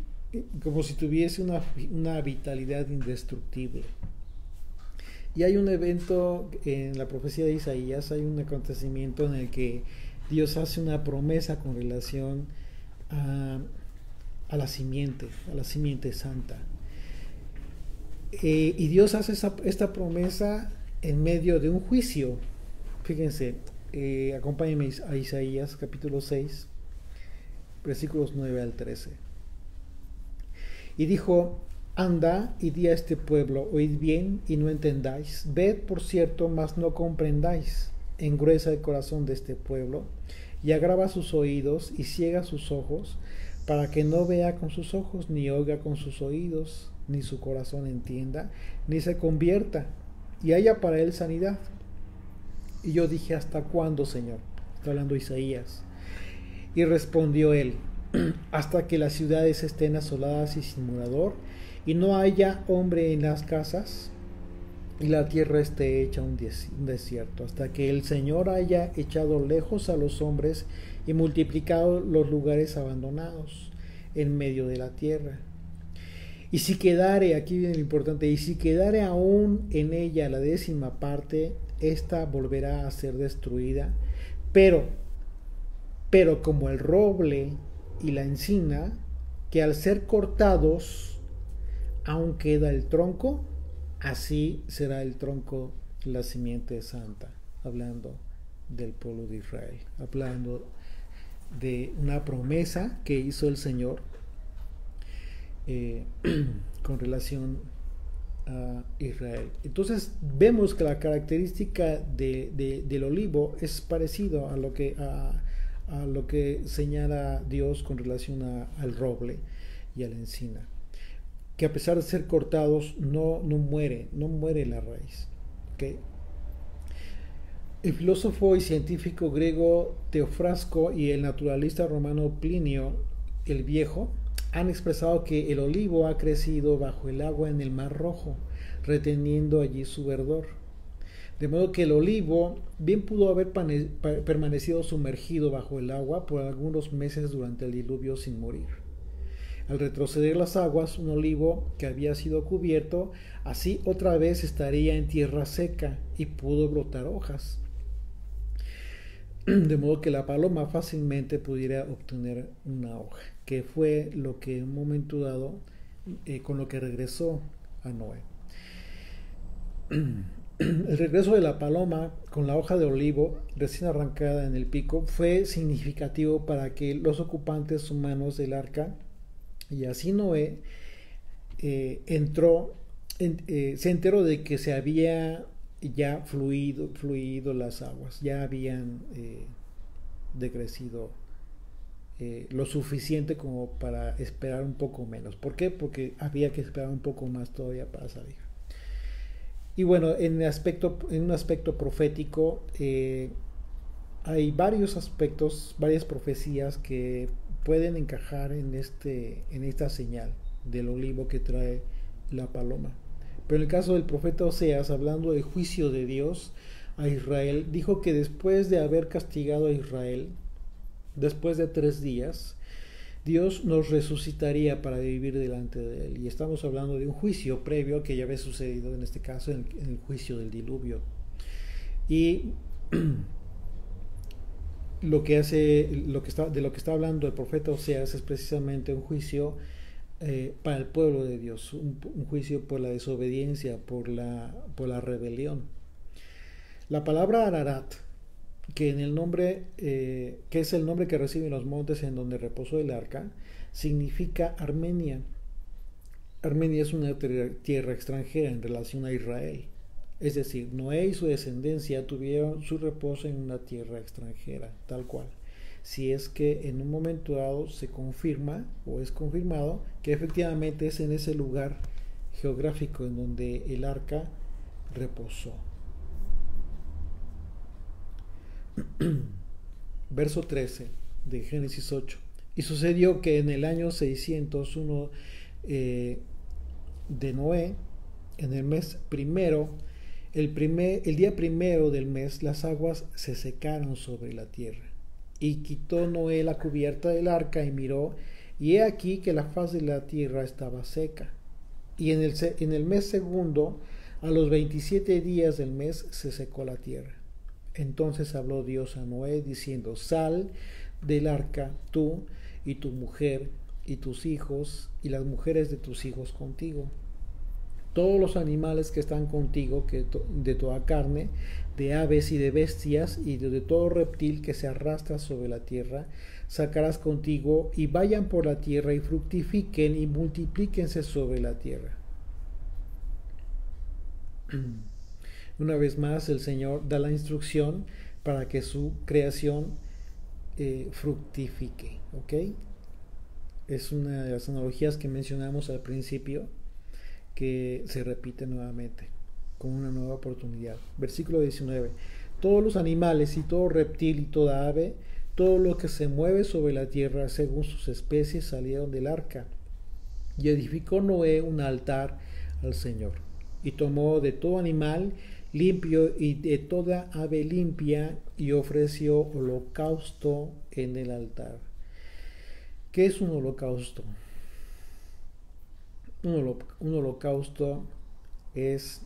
tuviese una vitalidad indestructible. Y hay un evento en la profecía de Isaías, hay un acontecimiento en el que Dios hace una promesa con relación a la simiente santa. Y Dios hace esta promesa en medio de un juicio. Fíjense, acompáñenme a Isaías capítulo 6, versículos 9 al 13. Y dijo: anda y di a este pueblo, oíd bien y no entendáis, ved por cierto, mas no comprendáis, engruesa el corazón de este pueblo, y agrava sus oídos y ciega sus ojos, para que no vea con sus ojos, ni oiga con sus oídos, ni su corazón entienda, ni se convierta, y haya para él sanidad. Y yo dije: ¿hasta cuándo, Señor? Está hablando Isaías. Y respondió él: hasta que las ciudades estén asoladas y sin morador, y no haya hombre en las casas, y la tierra esté hecha un desierto, hasta que el Señor haya echado lejos a los hombres y multiplicado los lugares abandonados en medio de la tierra. Y si quedare, aquí viene lo importante, y si quedare aún en ella la 10ª parte, ésta volverá a ser destruida, pero como el roble y la encina, que al ser cortados aún queda el tronco, así será el tronco la simiente santa, hablando del pueblo de Israel, hablando de una promesa que hizo el Señor con relación a Israel. Entonces vemos que la característica del olivo es parecido a lo que señala Dios con relación al roble y a la encina, que a pesar de ser cortados no muere la raíz. ¿Okay? El filósofo y científico griego Teofrasco y el naturalista romano Plinio el Viejo han expresado que el olivo ha crecido bajo el agua en el Mar Rojo, reteniendo allí su verdor. De modo que el olivo bien pudo haber permanecido sumergido bajo el agua por algunos meses durante el diluvio sin morir. Al retroceder las aguas, un olivo que había sido cubierto, así otra vez estaría en tierra seca y pudo brotar hojas. De modo que la paloma fácilmente pudiera obtener una hoja, que fue lo que en un momento dado, con lo que regresó a Noé. El regreso de la paloma con la hoja de olivo recién arrancada en el pico fue significativo para que los ocupantes humanos del arca, y así Noé, se enteró de que se había ya fluido las aguas, ya habían decrecido lo suficiente como para esperar un poco menos. ¿Por qué? Porque había que esperar un poco más todavía para salir. Y bueno, en un aspecto profético, hay varios aspectos, varias profecías que pueden encajar en esta señal del olivo que trae la paloma. Pero en el caso del profeta Oseas, hablando del juicio de Dios a Israel, dijo que después de haber castigado a Israel, después de 3 días, Dios nos resucitaría para vivir delante de él. Y estamos hablando de un juicio previo que ya había sucedido, en este caso, en el juicio del diluvio. Y de lo que está hablando el profeta Oseas es precisamente un juicio para el pueblo de Dios, un juicio por la desobediencia, por la rebelión. La palabra Ararat, que en el nombre que es el nombre que reciben los montes en donde reposó el arca, significa Armenia. Armenia es una tierra extranjera en relación a Israel. Es decir, Noé y su descendencia tuvieron su reposo en una tierra extranjera, tal cual. Si es que en un momento dado se confirma o es confirmado que efectivamente es en ese lugar geográfico en donde el arca reposó. Verso 13 de Génesis 8. Y sucedió que en el año 601 de Noé, en el mes primero, el día primero del mes, las aguas se secaron sobre la tierra. Y quitó Noé la cubierta del arca y miró, y he aquí que la faz de la tierra estaba seca. Y en el mes segundo, a los 27 días del mes, se secó la tierra. Entonces habló Dios a Noé diciendo: sal del arca tú y tu mujer y tus hijos y las mujeres de tus hijos contigo. Todos los animales que están contigo, de toda carne, de aves y de bestias y de todo reptil que se arrastra sobre la tierra, sacarás contigo, y vayan por la tierra y fructifiquen y multiplíquense sobre la tierra. Una vez más el Señor da la instrucción para que su creación fructifique, ¿ok? Es una de las analogías que mencionamos al principio, que se repite nuevamente con una nueva oportunidad. Versículo 19. Todos los animales y todo reptil y toda ave, todo lo que se mueve sobre la tierra según sus especies, salieron del arca. Y edificó Noé un altar al Señor, y tomó de todo animal limpio y de toda ave limpia, y ofreció holocausto en el altar. ¿Qué es un holocausto? Un holocausto es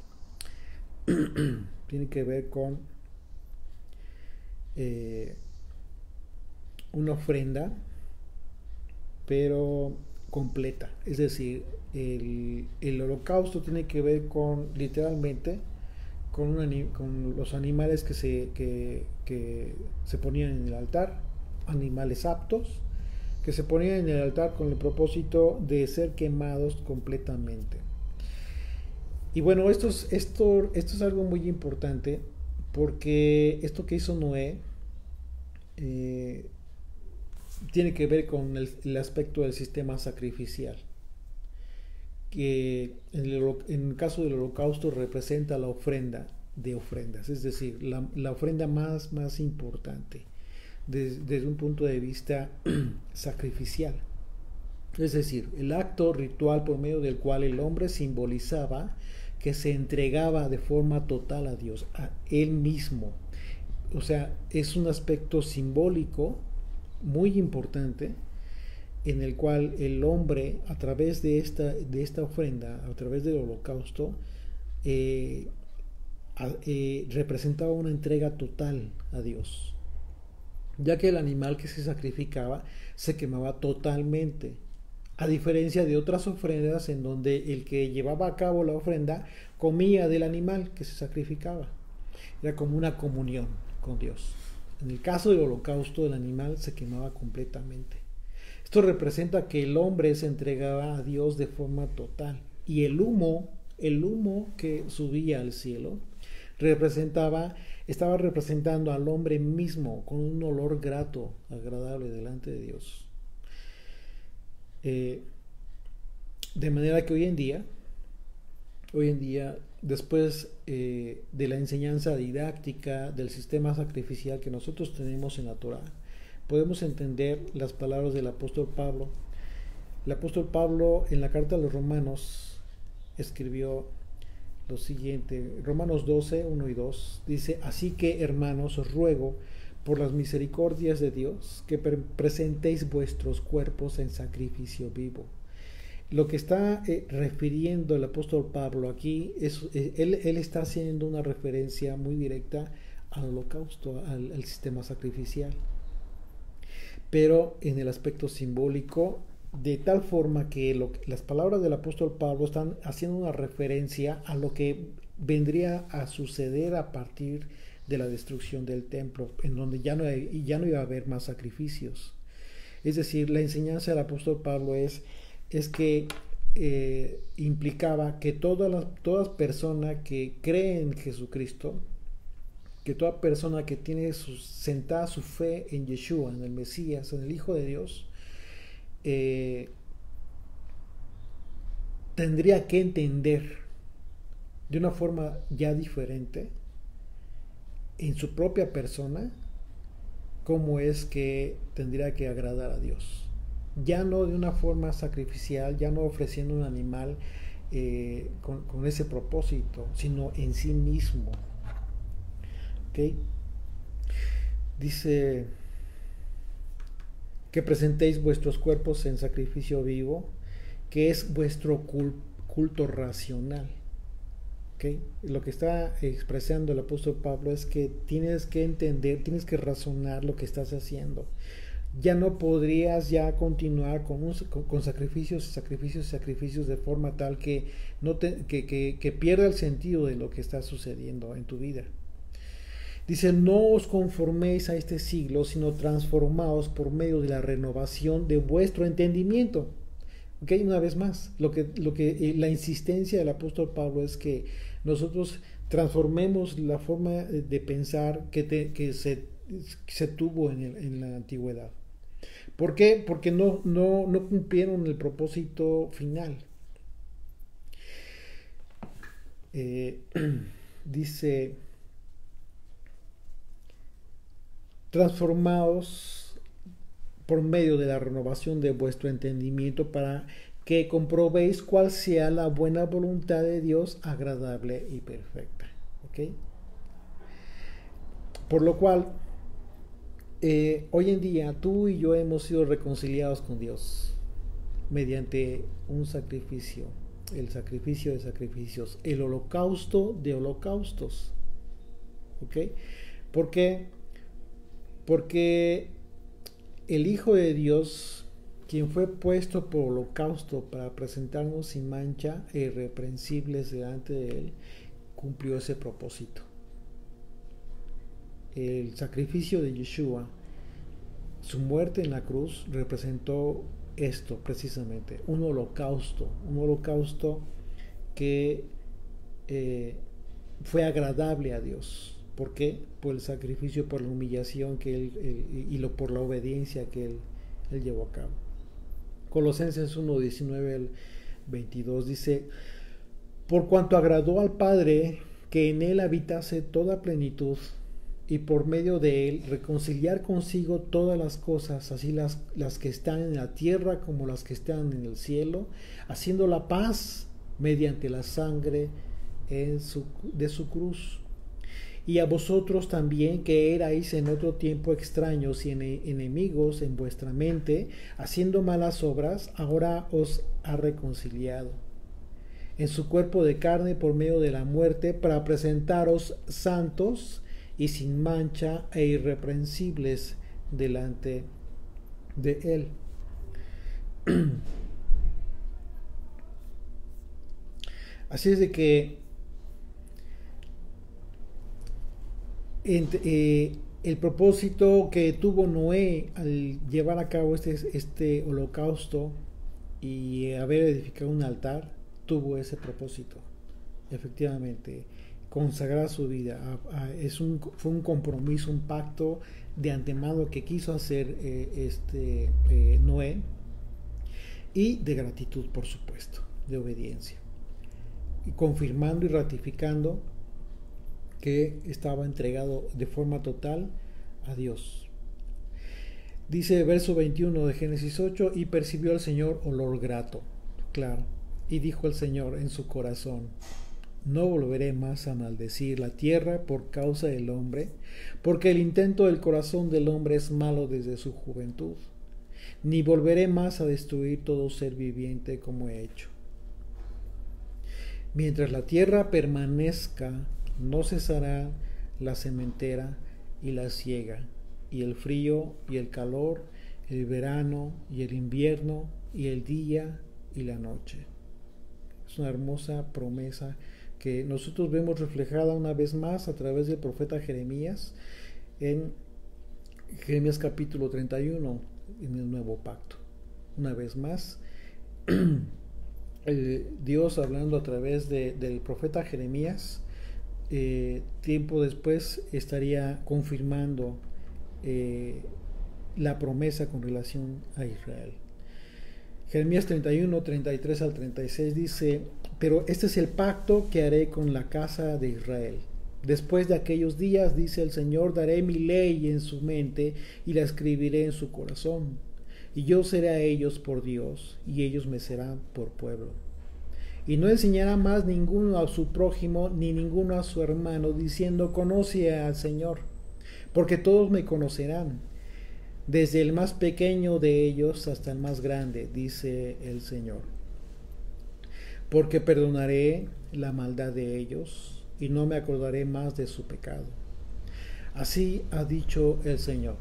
tiene que ver con una ofrenda, pero completa. Es decir, el holocausto tiene que ver con, literalmente, con los animales que se ponían en el altar, animales aptos, que se ponían en el altar con el propósito de ser quemados completamente. Y bueno, esto es algo muy importante, porque esto que hizo Noé tiene que ver con el aspecto del sistema sacrificial, que en el caso del holocausto representa la ofrenda de ofrendas, es decir, la ofrenda más importante desde un punto de vista sacrificial. Es decir, el acto ritual por medio del cual el hombre simbolizaba que se entregaba de forma total a Dios, a él mismo. O sea, es un aspecto simbólico muy importante, en el cual el hombre, a través de esta ofrenda, a través del holocausto, representaba una entrega total a Dios, ya que el animal que se sacrificaba se quemaba totalmente, a diferencia de otras ofrendas en donde el que llevaba a cabo la ofrenda comía del animal que se sacrificaba. Era como una comunión con Dios. En el caso del holocausto, el animal se quemaba completamente. Esto representa que el hombre se entregaba a Dios de forma total, y el humo que subía al cielo estaba representando al hombre mismo con un olor grato, agradable delante de Dios. De manera que hoy en día, después de la enseñanza didáctica del sistema sacrificial que nosotros tenemos en la Torá, podemos entender las palabras del apóstol Pablo. El apóstol Pablo, en la carta a los Romanos, escribió lo siguiente: Romanos 12, 1 y 2, dice: así que, hermanos, os ruego por las misericordias de Dios que presentéis vuestros cuerpos en sacrificio vivo. Lo que está refiriendo el apóstol Pablo aquí es él está haciendo una referencia muy directa al holocausto, al sistema sacrificial, pero en el aspecto simbólico, de tal forma que las palabras del apóstol Pablo están haciendo una referencia a lo que vendría a suceder a partir de la destrucción del templo, en donde ya no iba a haber más sacrificios. Es decir, la enseñanza del apóstol Pablo es que implicaba que toda persona que cree en Jesucristo, que toda persona que tiene sentada su fe en Yeshua, en el Mesías, en el Hijo de Dios, tendría que entender de una forma ya diferente en su propia persona cómo es que tendría que agradar a Dios. Ya no de una forma sacrificial, ya no ofreciendo un animal con ese propósito, sino en sí mismo. ¿Okay? Dice que presentéis vuestros cuerpos en sacrificio vivo, que es vuestro culto racional. ¿Okay? Lo que está expresando el apóstol Pablo es que tienes que entender, tienes que razonar lo que estás haciendo. Ya no podrías ya continuar con sacrificios de forma tal que pierda el sentido de lo que está sucediendo en tu vida. Dice, no os conforméis a este siglo, sino transformaos por medio de la renovación de vuestro entendimiento. ¿Okay? Una vez más, la insistencia del apóstol Pablo es que nosotros transformemos la forma de pensar que se tuvo en la antigüedad. ¿Por qué? Porque no cumplieron el propósito final. Dice, transformaos por medio de la renovación de vuestro entendimiento para que comprobéis cuál sea la buena voluntad de Dios, agradable y perfecta. ¿Okay? Por lo cual, hoy en día tú y yo hemos sido reconciliados con Dios mediante un sacrificio, el sacrificio de sacrificios, el holocausto de holocaustos. ¿Okay? ¿Por qué? Porque el Hijo de Dios, quien fue puesto por holocausto para presentarnos sin mancha e irreprensibles delante de Él, cumplió ese propósito. El sacrificio de Yeshua, su muerte en la cruz, representó esto precisamente, un holocausto que fue agradable a Dios. ¿Por qué? Por el sacrificio, por la humillación por la obediencia que él llevó a cabo. Colosenses 1:19 al 22 dice, por cuanto agradó al Padre que en él habitase toda plenitud, y por medio de él reconciliar consigo todas las cosas, así las que están en la tierra como las que están en el cielo, haciendo la paz mediante la sangre de su cruz. Y a vosotros también, que erais en otro tiempo extraños y enemigos en vuestra mente, haciendo malas obras, ahora os ha reconciliado en su cuerpo de carne por medio de la muerte, para presentaros santos y sin mancha e irreprensibles delante de él. Así es de que el propósito que tuvo Noé al llevar a cabo este holocausto y haber edificado un altar, tuvo ese propósito, efectivamente, consagrar su vida. Fue un compromiso, un pacto de antemano que quiso hacer Noé, y de gratitud, por supuesto, de obediencia, y confirmando y ratificando que estaba entregado de forma total a Dios. Dice verso 21 de Génesis 8, y percibió el Señor olor grato, claro, y dijo el Señor en su corazón, no volveré más a maldecir la tierra por causa del hombre, porque el intento del corazón del hombre es malo desde su juventud, ni volveré más a destruir todo ser viviente como he hecho. Mientras la tierra permanezca, no cesará la sementera y la siega, y el frío y el calor, el verano y el invierno, y el día y la noche. Es una hermosa promesa que nosotros vemos reflejada una vez más a través del profeta Jeremías, en Jeremías capítulo 31, en el nuevo pacto. Una vez más, Dios hablando a través del profeta Jeremías, tiempo después estaría confirmando la promesa con relación a Israel. Jeremías 31, 33 al 36 dice: pero este es el pacto que haré con la casa de Israel. Después de aquellos días, dice el Señor, daré mi ley en su mente y la escribiré en su corazón. Y yo seré a ellos por Dios, y ellos me serán por pueblo. Y no enseñará más ninguno a su prójimo, ni ninguno a su hermano, diciendo: conoce al Señor, porque todos me conocerán, desde el más pequeño de ellos hasta el más grande, dice el Señor. Porque perdonaré la maldad de ellos, y no me acordaré más de su pecado. Así ha dicho el Señor,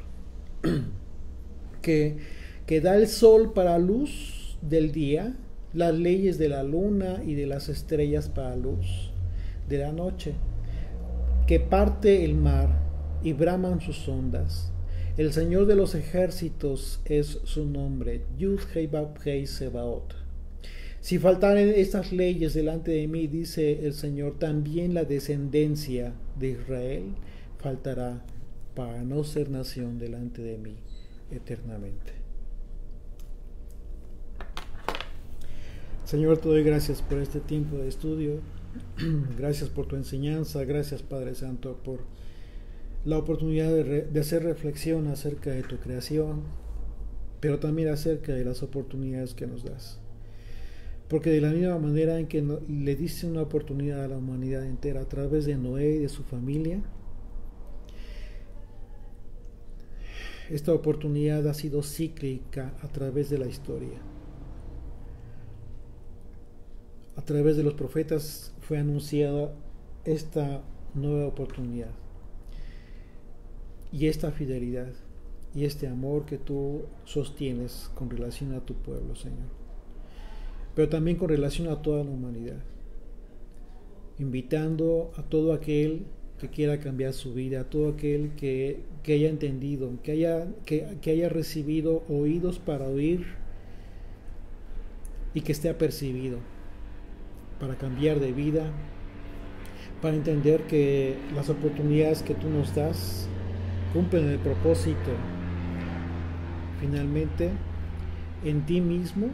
que da el sol para luz del día, las leyes de la luna y de las estrellas para luz de la noche, que parte el mar y braman sus ondas. El Señor de los ejércitos es su nombre, Yud-Hei-Vав-Hei Sebaot. Si faltaren estas leyes delante de mí, dice el Señor, también la descendencia de Israel faltará para no ser nación delante de mí eternamente. Señor, te doy gracias por este tiempo de estudio. Gracias por tu enseñanza. Gracias, Padre Santo, por la oportunidad de hacer reflexión acerca de tu creación, pero también acerca de las oportunidades que nos das. Porque de la misma manera en que le diste una oportunidad a la humanidad entera a través de Noé y de su familia, esta oportunidad ha sido cíclica a través de la historia. A través de los profetas fue anunciada esta nueva oportunidad. Y esta fidelidad y este amor que tú sostienes con relación a tu pueblo, Señor. Pero también con relación a toda la humanidad, invitando a todo aquel que quiera cambiar su vida, a todo aquel que haya entendido, que haya recibido oídos para oír y que esté apercibido, para cambiar de vida, para entender que las oportunidades que tú nos das cumplen el propósito finalmente en ti mismo,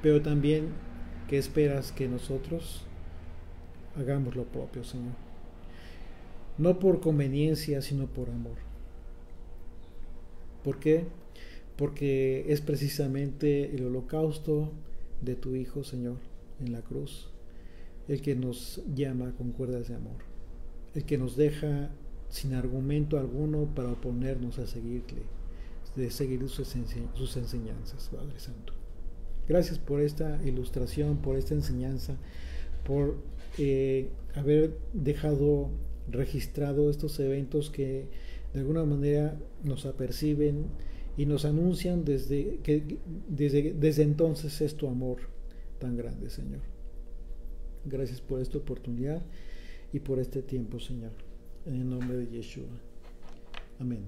pero también que esperas que nosotros hagamos lo propio, Señor. No por conveniencia, sino por amor. ¿Por qué? Porque es precisamente el holocausto de tu Hijo, Señor, en la cruz, el que nos llama con cuerdas de amor, el que nos deja sin argumento alguno para oponernos a seguirle, de seguir sus enseñanzas, Padre Santo. Gracias por esta ilustración, por esta enseñanza, por haber dejado registrado estos eventos que de alguna manera nos aperciben y nos anuncian desde entonces es tu amor tan grande, Señor. Gracias por esta oportunidad y por este tiempo, Señor. En el nombre de Yeshua. Amén.